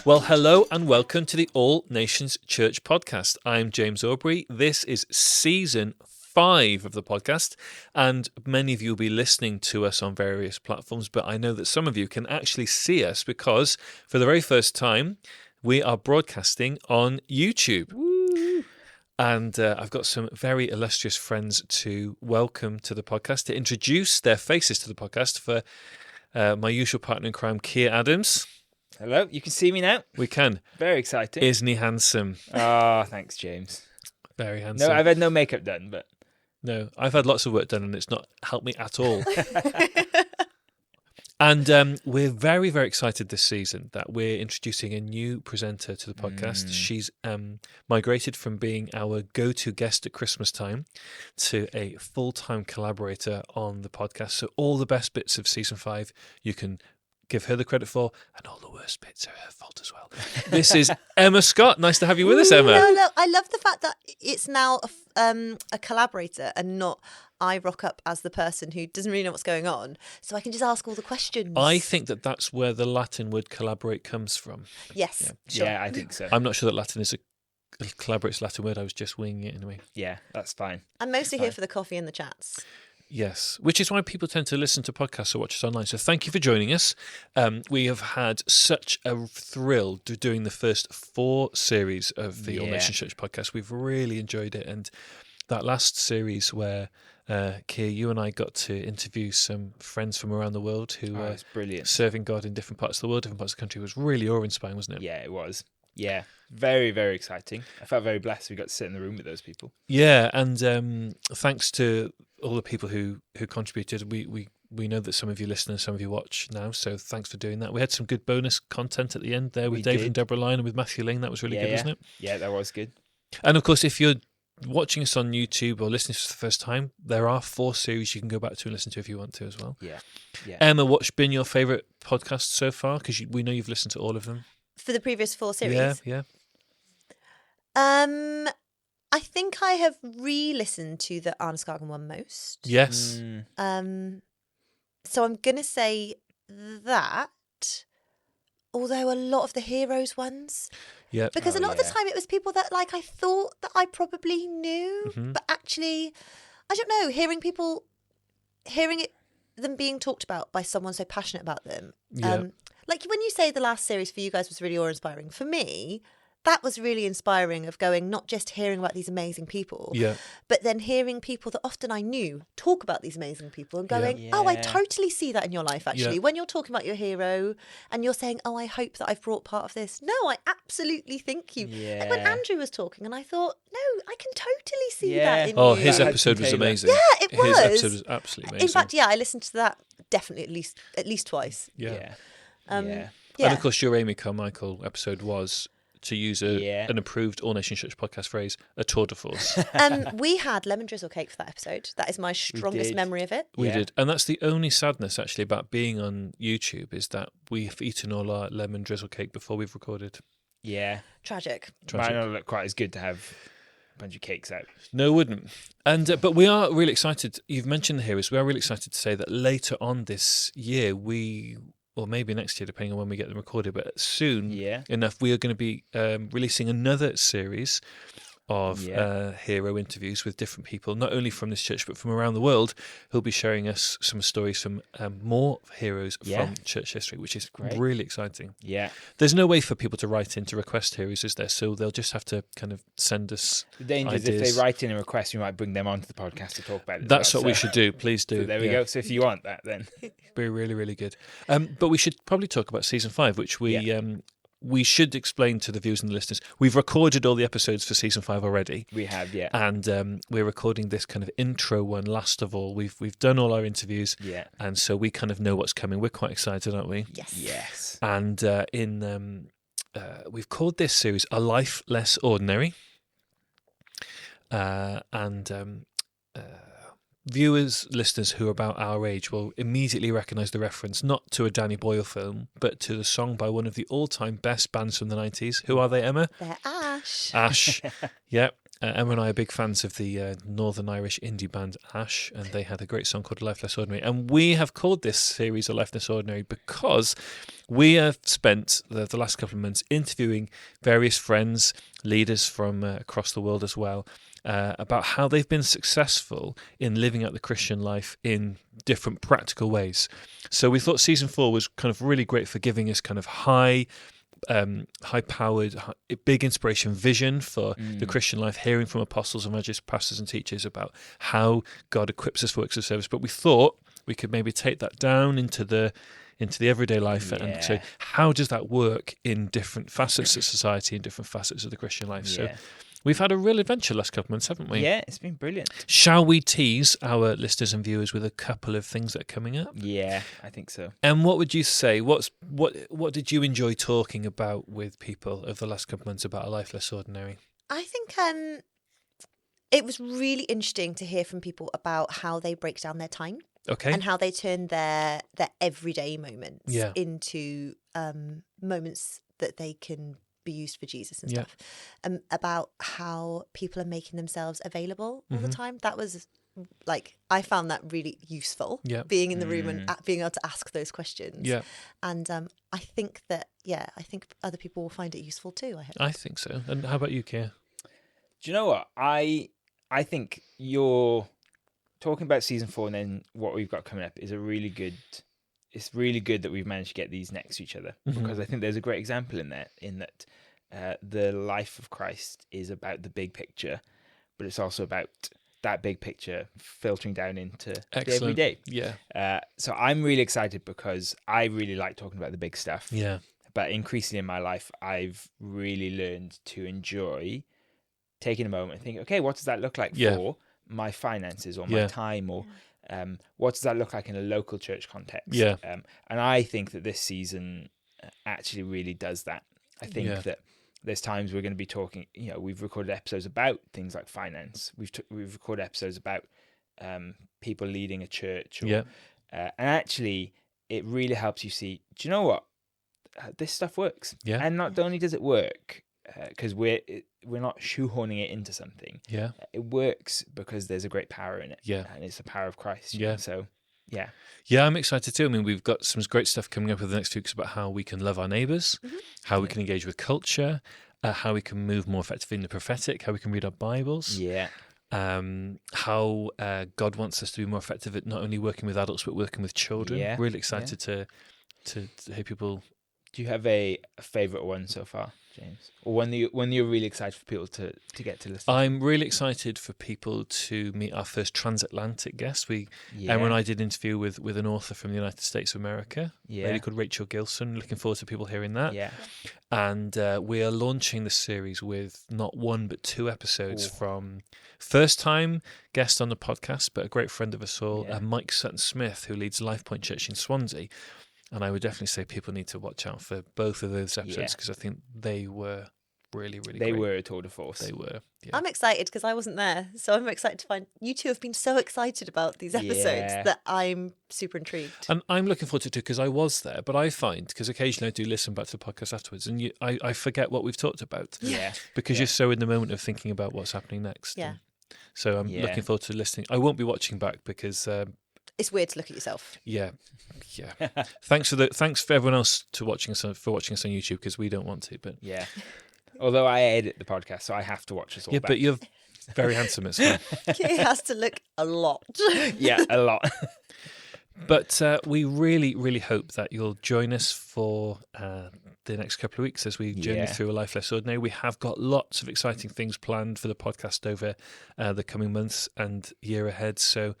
Well, hello and welcome to the All Nations Church podcast. I'm James Aubrey. This is season 5 of the podcast, and many of you will be listening to us on various platforms, but I know that some of you can actually see us because for the very first time, we are broadcasting on YouTube. Woo. And I've got some very illustrious friends to welcome to the podcast, to introduce their faces to the podcast for my usual partner in crime, Kier Adams. Hello, you can see me now? We can. Very exciting. Isn't he handsome? Oh, thanks, James. Very handsome. No, I've had no makeup done, but... No, I've had lots of work done and it's not helped me at all. And we're very, very excited this season that we're introducing a new presenter to the podcast. She's migrated from being our go-to guest at Christmas time to a full-time collaborator on the podcast. So all the best bits of season 5 you can give her the credit for, and all the worst bits are her fault as well. This is Emma Scott. Nice to have you with us, Emma. No, I love the fact that it's now a collaborator and not I rock up as the person who doesn't really know what's going on, so I can just ask all the questions. I think that that's where the Latin word collaborate comes from. Yes, Yeah. sure. Yeah, I think so. I'm not sure that Latin is a collaborate's Latin word. I was just winging it anyway. Yeah, that's fine. I'm mostly Fine. here for the coffee and the chats. Yes, which is why people tend to listen to podcasts or watch us online. So thank you for joining us. We have had such a thrill doing the first 4 series of the All Yeah. Nations Church podcast. We've really enjoyed it. And that last series where, Kier, you and I got to interview some friends from around the world who Oh, were it's brilliant. serving God in different parts of the world, different parts of the country, was really awe-inspiring, wasn't it? Yeah, it was. Yeah, very, very exciting. I felt very blessed we got to sit in the room with those people. Yeah, and thanks to all the people who contributed. We know that some of you listen and some of you watch now, so thanks for doing that. We had some good bonus content at the end there with We David did. and Deborah Lyon and with Matthew Lane. That was really good, wasn't it? Yeah, that was good. And of course, if you're watching us on YouTube or listening to us for the first time, there are 4 series you can go back to and listen to if you want to as well. Yeah. Emma, what's been your favourite podcast so far? Because we know you've listened to all of them. For the previous 4 series? Yeah. I think I have re-listened to the Arneskagen one most. Yes. So I'm going to say that, although a lot of the Heroes ones, Yeah. because a lot of the yeah. time it was people that like I thought that I probably knew, but actually, I don't know, hearing them being talked about by someone so passionate about them. Yeah. Like when you say the last series for you guys was really awe-inspiring, for me, that was really inspiring of going, not just hearing about these amazing people, Yeah. but then hearing people that often I knew talk about these amazing people and going, oh, I Yeah. totally see that in your life, actually. Yeah. When you're talking about your hero and you're saying, oh, I hope that I've brought part of this. No, I absolutely think you. Like when Yeah. Andrew was talking and I thought, no, I can totally see Yeah. that in Oh, you. his That episode was Hudson Taylor. amazing. Yeah, it His was. episode was absolutely amazing. In fact, yeah, I listened to that definitely at least twice. Yeah. Yeah. Yeah. And of course, your Amy Carmichael episode was, to use Yeah. an approved All Nation Church podcast phrase, a tour de force. We had lemon drizzle cake for that episode. That is my strongest did. memory of it. We Yeah. did. And that's the only sadness, actually, about being on YouTube, is that we've eaten all our lemon drizzle cake before we've recorded. Yeah. Tragic. Tragic. Might not look quite as good to have a bunch of cakes out. No, wouldn't. And but we are really excited. You've mentioned the heroes. We are really excited to say that later on this year, or maybe next year, depending on when we get them recorded, but soon Yeah. enough, we are going to be releasing another series of Yeah. hero interviews with different people, not only from this church, but from around the world, who'll be sharing us some stories from more heroes Yeah. from church history, which is Great. really exciting. Yeah. There's no way for people to write in to request heroes, is there? So they'll just have to kind of send us The danger is if ideas. they write in a request, we might bring them onto the podcast to talk about it. as That's well. what we So- should do. Please do. So there we Yeah. go. So if you want that, then Be really, really good. But we should probably talk about season 5, which we should explain to the viewers and the listeners. We've recorded all the episodes for season 5 already, we have. Yeah. and we're recording this kind of intro one last of all. We've done all our interviews, Yeah. and so we kind of know what's coming. We're quite excited, aren't we? Yes. Yes. And we've called this series "A Life Less Ordinary," viewers, listeners who are about our age will immediately recognise the reference not to a Danny Boyle film, but to the song by one of the all-time best bands from the 90s. Who are they, Emma? They're Ash. Ash. Yeah. Emma and I are big fans of the Northern Irish indie band Ash, and they had a great song called Life Less Ordinary. And we have called this series A Life Less Ordinary because we have spent the last couple of months interviewing various friends, leaders from across the world as well, about how they've been successful in living out the Christian life in different practical ways. So we thought season 4 was kind of really great for giving us kind of high-powered, big inspiration vision for the Christian life, hearing from apostles, evangelists, pastors and teachers about how God equips us for works of service. But we thought we could maybe take that down into the everyday life and say, how does that work in different facets of society and different facets of the Christian life? So we've had a real adventure last couple of months, haven't we? Yeah, it's been brilliant. Shall we tease our listeners and viewers with a couple of things that are coming up? Yeah, I think so. And what would you say? What did you enjoy talking about with people over the last couple of months about A Life Less Ordinary? I think it was really interesting to hear from people about how they break down their time. Okay. And how they turn their everyday moments Yeah. into moments that they can be used for Jesus and Yeah. stuff. About how people are making themselves available all the time. That was I found that really useful. Yeah. Being in the room and being able to ask those questions. Yeah. And I think that I think other people will find it useful too. I hope. I think so. And how about you, Kier? Do you know what? I think you're talking about season 4 and then what we've got coming up is it's really good that we've managed to get these next to each other, because I think there's a great example in that the life of Christ is about the big picture, but it's also about that big picture filtering down into the everyday. Yeah. So I'm really excited because I really like talking about the big stuff. Yeah. But increasingly in my life, I've really learned to enjoy taking a moment and think, okay, what does that look like for my finances or my time, or what does that look like in a local church context? Yeah. And I think that this season actually really does that. I think that there's times we're going to be talking, we've recorded episodes about things like finance. We've recorded episodes about people leading a church. And actually, it really helps you see, do you know what? This stuff works. Yeah. And not only does it work, because we're not shoehorning it into something. Yeah. It works because there's a great power in it. Yeah. And it's the power of Christ. Yeah. So, yeah. Yeah, I'm excited too. I mean, we've got some great stuff coming up over the next few weeks about how we can love our neighbours, how we can engage with culture, how we can move more effectively in the prophetic, how we can read our Bibles. Yeah. How God wants us to be more effective at not only working with adults but working with children. Yeah. Really excited to hear people. Do you have a favourite one so far, James? Or one you're really excited for people to get to listen to? I'm really excited for people to meet our first transatlantic guest. Emma and I did an interview with an author from the United States of America, a lady called Rachel Gilson. Looking forward to people hearing that. Yeah. And we are launching the series with not one but 2 episodes from first-time guest on the podcast, but a great friend of us all, Mike Sutton-Smith, who leads Life Point Church in Swansea. And I would definitely say people need to watch out for both of those episodes because I think they were really, really They great. were a tour de force. They were. Yeah. I'm excited because I wasn't there. So I'm excited to find you two have been so excited about these episodes that I'm super intrigued. And I'm looking forward to it too because I was there, but I find, because occasionally I do listen back to the podcast afterwards and I forget what we've talked about. Yeah. Because you're so in the moment of thinking about what's happening next. Yeah. So I'm looking forward to listening. I won't be watching back because... it's weird to look at yourself. Yeah. Thanks for everyone else for watching us on YouTube because we don't want to. But although I edit the podcast, so I have to watch us all. Yeah, back. but you're very handsome. It's fine. He has to look a lot. Yeah, a lot. But we really, really hope that you'll join us for the next couple of weeks as we journey through A Life Less Ordinary. We have got lots of exciting things planned for the podcast over the coming months and year ahead. So,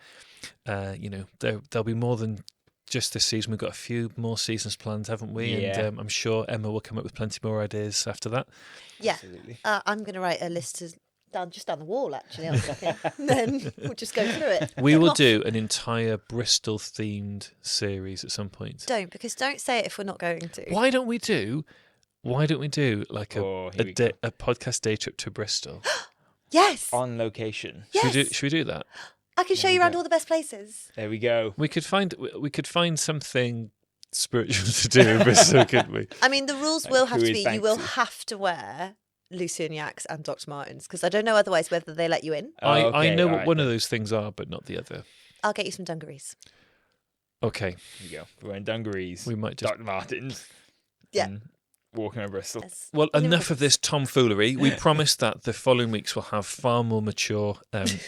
there'll be more than just this season. We've got a few more seasons planned, haven't we? Yeah. And I'm sure Emma will come up with plenty more ideas after that. Yeah. Absolutely. I'm going to write a list down the wall, actually. I was thinking. Then we'll just go through it. We will do an entire Bristol-themed series at some point. Don't say it if we're not going to. Why don't we do like a here we a podcast day trip to Bristol? Yes. On location. Yes. Should we do that? I can show you around all the best places. There we go. We could find something spiritual to do in Bristol, couldn't we? I mean, the rules will have to Cruise be you will Banksy. have to wear Luciniacs and Dr. Martens, because I don't know otherwise whether they let you in. I Okay, know all what right, one then. of those things are, but not the other. I'll get you some dungarees. Okay, Here you go. We're wearing dungarees, we might just. Dr. Martens, Yeah. and walking around Bristol. Yes. Well, Only enough of because this tomfoolery. We promise that the following weeks will have far more mature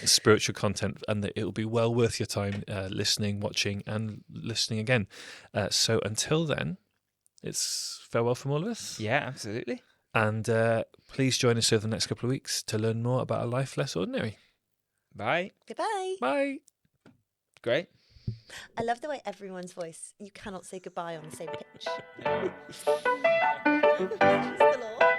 spiritual content, and that it will be well worth your time listening, watching, and listening again. So until then, it's farewell from all of us. Yeah, absolutely. And please join us over the next couple of weeks to learn more about a life less ordinary. Bye. Goodbye. Bye. Great. I love the way everyone's voice, you cannot say goodbye on the same pitch. No. It's the law.